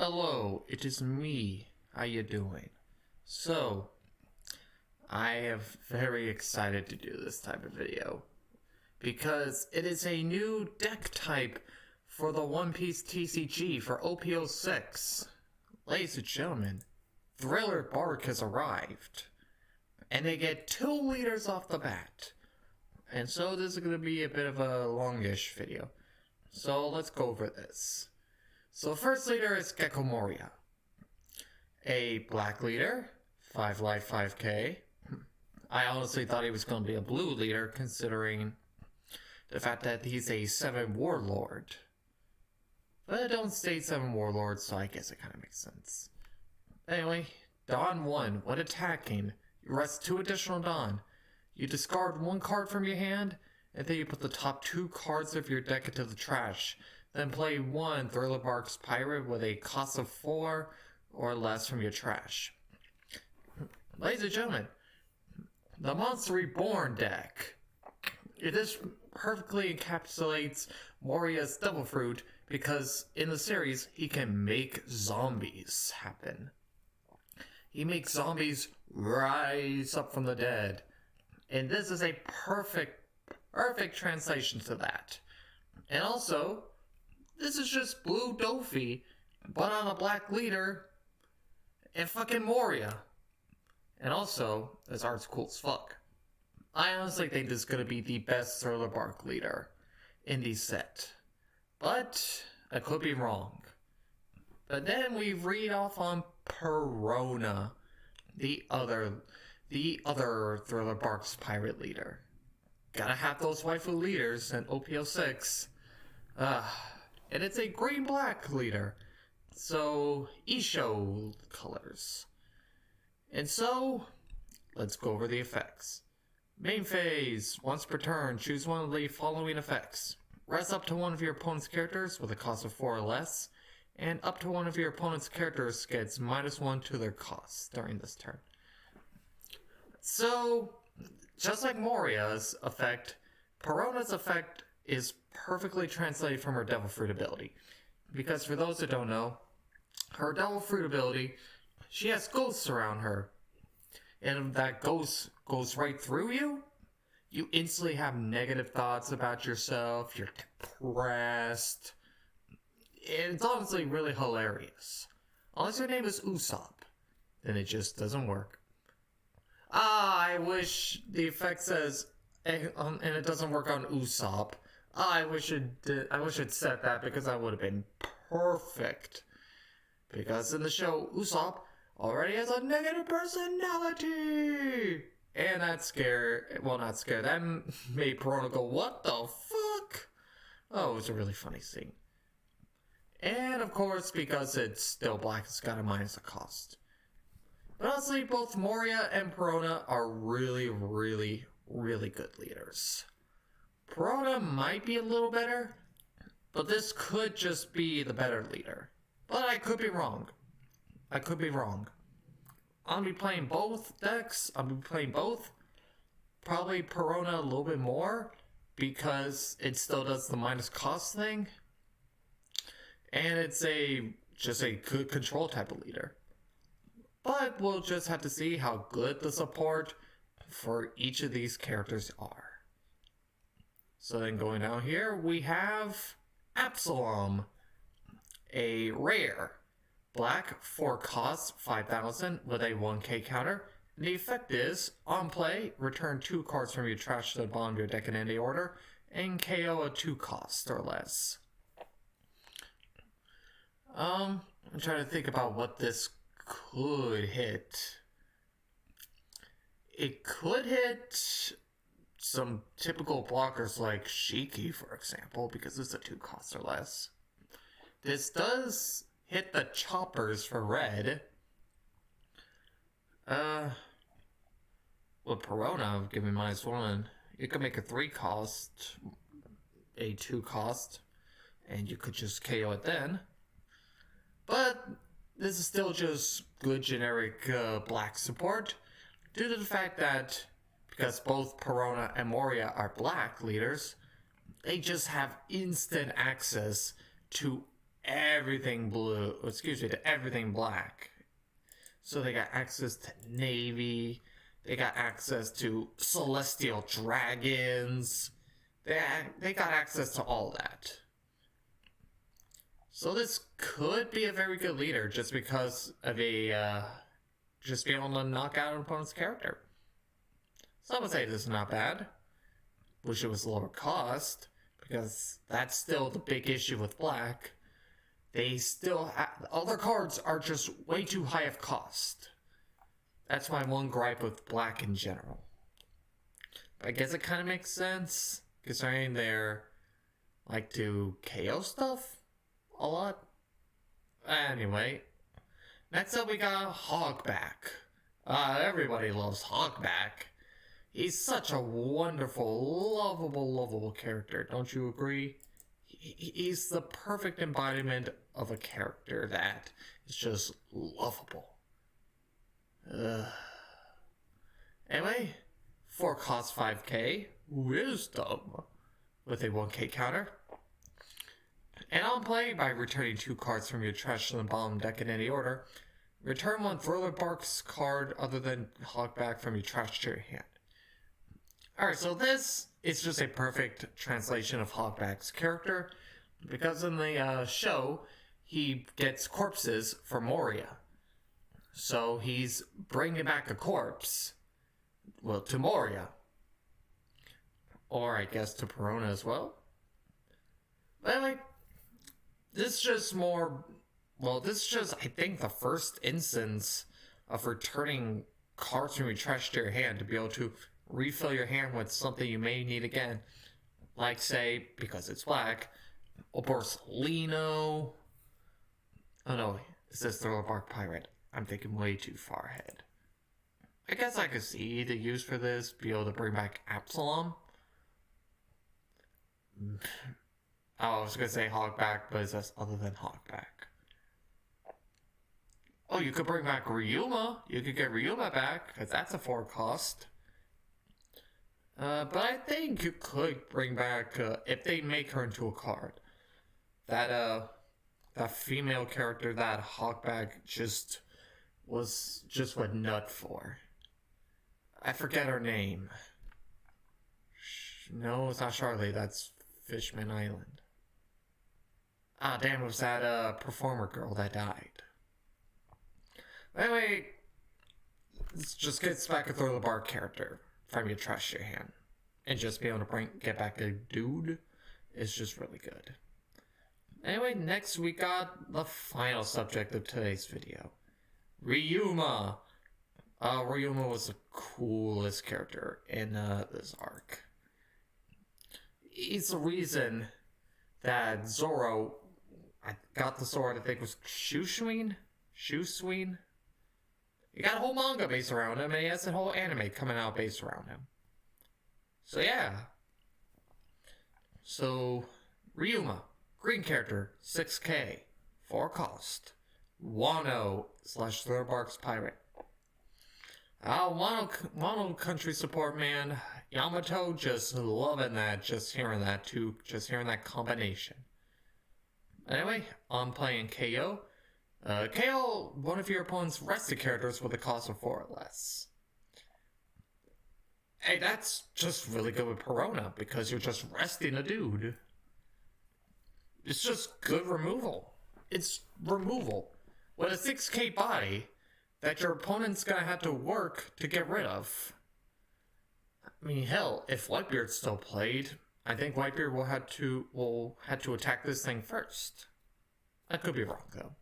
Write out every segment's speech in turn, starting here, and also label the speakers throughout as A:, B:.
A: Hello, it is me. How you doing? So, I am very excited to do this type of video because it is a new deck type for the One Piece TCG for OP06. Ladies and gentlemen, Thriller Bark has arrived, and they get 2 leaders off the bat. And so this is going to be a bit of a longish video. So let's go over this. So the first leader is Gekko Moria, a black leader, 5 life, 5k. I honestly thought he was going to be a blue leader, considering the fact that he's a 7 warlord. But it don't state 7 warlords, so I guess it kind of makes sense. Anyway, Dawn 1, when attacking, you rest 2 additional Dawn. You discard 1 card from your hand, and then you put the top 2 cards of your deck into the trash. Then play 1 Thriller Bark's Pirate with a cost of 4 or less from your trash. Ladies and gentlemen, the Monster Reborn deck. This perfectly encapsulates Moria's Devil Fruit because in the series he can make zombies happen. He makes zombies rise up from the dead. And this is a perfect translation to that. And also, this is just blue Dofi, but on a black leader, and fucking Moria. And also, this art's cool as fuck. I honestly think this is going to be the best Thriller Bark leader in the set. But, I could be wrong. But then we read off on Perona, the other Thriller Bark's pirate leader. Gotta have those waifu leaders in OP06. And it's a green-black leader. So, Isho colors. And so, let's go over the effects. Main phase. Once per turn, choose one of the following effects. Rest up to one of your opponent's characters with a cost of 4 or less. And up to one of your opponent's characters gets -1 to their cost during this turn. So, just like Moria's effect, Perona's effect is perfectly translated from her Devil Fruit ability. Because for those that don't know, her Devil Fruit ability, she has ghosts around her. And if that ghost goes right through you, you instantly have negative thoughts about yourself, you're depressed. It's honestly really hilarious. Unless your name is Usopp, then it just doesn't work. I wish the effect says, and it doesn't work on Usopp. I wish it said that because that would have been perfect. Because in the show, Usopp already has a negative personality. And that made Perona go, what the fuck? Oh, it was a really funny scene. And of course, because it's still black, it's got to minus the cost. But honestly, both Moria and Perona are really, really, really good leaders. Perona might be a little better, but this could just be the better leader. But I could be wrong. I'm going to be playing both decks. Probably Perona a little bit more, because it still does the minus cost thing. And it's just a good control type of leader. But we'll just have to see how good the support for each of these characters are. So then going down here, we have Absalom, a rare. Black, 4 costs, 5,000 with a 1k counter. And the effect is, on play, return 2 cards from your trash to the bottom of your deck in any order, and KO a 2 cost or less. I'm trying to think about what this could hit. It could hit some typical blockers like Shiki, for example, because it's a 2 cost or less. This does hit the choppers for red. With Perona giving -1, you could make a 3 cost, a 2 cost, and you could just KO it then. But this is still just good generic black support, due to the fact that because both Perona and Moria are black leaders, they just have instant access to everything blue, excuse me, to everything black. So they got access to Navy, they got access to Celestial Dragons, they got access to all that. So this could be a very good leader just because of just being able to knock out an opponent's character. Some would say this is not bad. Wish it was lower cost, because that's still the big issue with black. They still all their cards are just way too high of cost. That's my one gripe with black in general. But I guess it kind of makes sense, considering they like to KO stuff a lot. Anyway, next up we got Hogback. Everybody loves Hogback. He's such a wonderful, lovable character, don't you agree? He's the perfect embodiment of a character that is just lovable. Anyway, 4 cost 5k, Wisdom, with a 1k counter. And on play, by returning 2 cards from your trash to the bottom deck in any order, return 1 Thriller Barks card other than Hogback from your trash to your hand. Alright, so this is just a perfect translation of Hogback's character, because in the show, he gets corpses from Moria. So he's bringing back a corpse, well, to Moria. Or I guess to Perona as well. But anyway, this is just more, well, this is just, I think, the first instance of returning cards from your trash to your hand to be able to refill your hand with something you may need again. Like, say, because it's black, a Borsalino. Oh no, it says Thriller Bark Pirate. I'm thinking way too far ahead. I guess I could see the use for this, be able to bring back Absalom. Oh, I was gonna say Hogback, but it's just other than Hogback. Oh, you could bring back Ryuma. You could get Ryuma back, because that's a 4 cost. But I think you could bring back, if they make her into a card, that female character that Hogback went nut for. I forget her name. No, it's not Charlie, that's Fishman Island. Ah, damn, it was that, performer girl that died. Anyway, this just gets back a Thriller Bark character from your trash to your hand. And just be able to get back a dude is just really good. Anyway, next we got the final subject of today's video. Ryuma. Ryuma was the coolest character in this arc. He's the reason that Zoro, I got the sword, I think it was Shusween? He got a whole manga based around him, and he has a whole anime coming out based around him. So yeah. So, Ryuma, green character, 6k, 4 cost, Wano / Thriller Barks Pirate. Wano country support, man. Yamato, just loving that, just hearing that combination. Anyway, I'm playing KO. KO one of your opponent's rested characters with a cost of 4 or less. Hey, that's just really good with Perona, because you're just resting a dude. It's just good removal. It's removal. With a 6k body that your opponent's gonna have to work to get rid of. I mean, hell, if Whitebeard's still played, I think Whitebeard will have to attack this thing first. I could be wrong, though.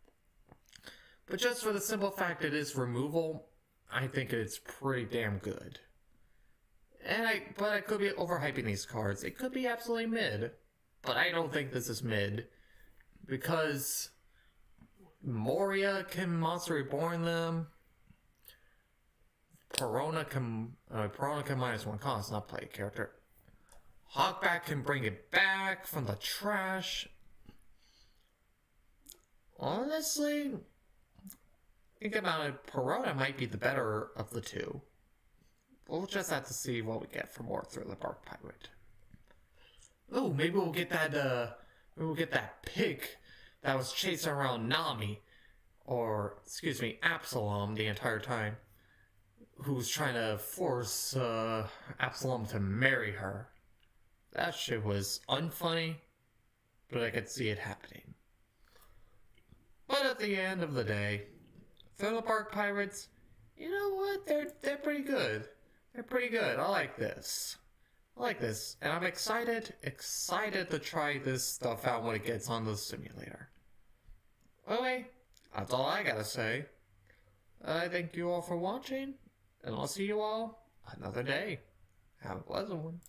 A: But just for the simple fact it is removal, I think it's pretty damn good. But I could be overhyping these cards. It could be absolutely mid, but I don't think this is mid, because Moria can Monster Reborn them. Perona can -1 cost, not play a character. Hogback can bring it back from the trash. Honestly, think about it, Perona might be the better of the two. We'll just have to see what we get for more Thriller Bark Pirate. Oh, maybe we'll get that pick that was chasing around Nami, or, excuse me, Absalom the entire time, who was trying to force Absalom to marry her. That shit was unfunny, but I could see it happening. But at the end of the day, Thriller Bark Pirates, you know what? They're pretty good. They're pretty good. I like this. And I'm excited to try this stuff out when it gets on the simulator. Anyway, that's all I gotta say. I thank you all for watching, and I'll see you all another day. Have a pleasant one.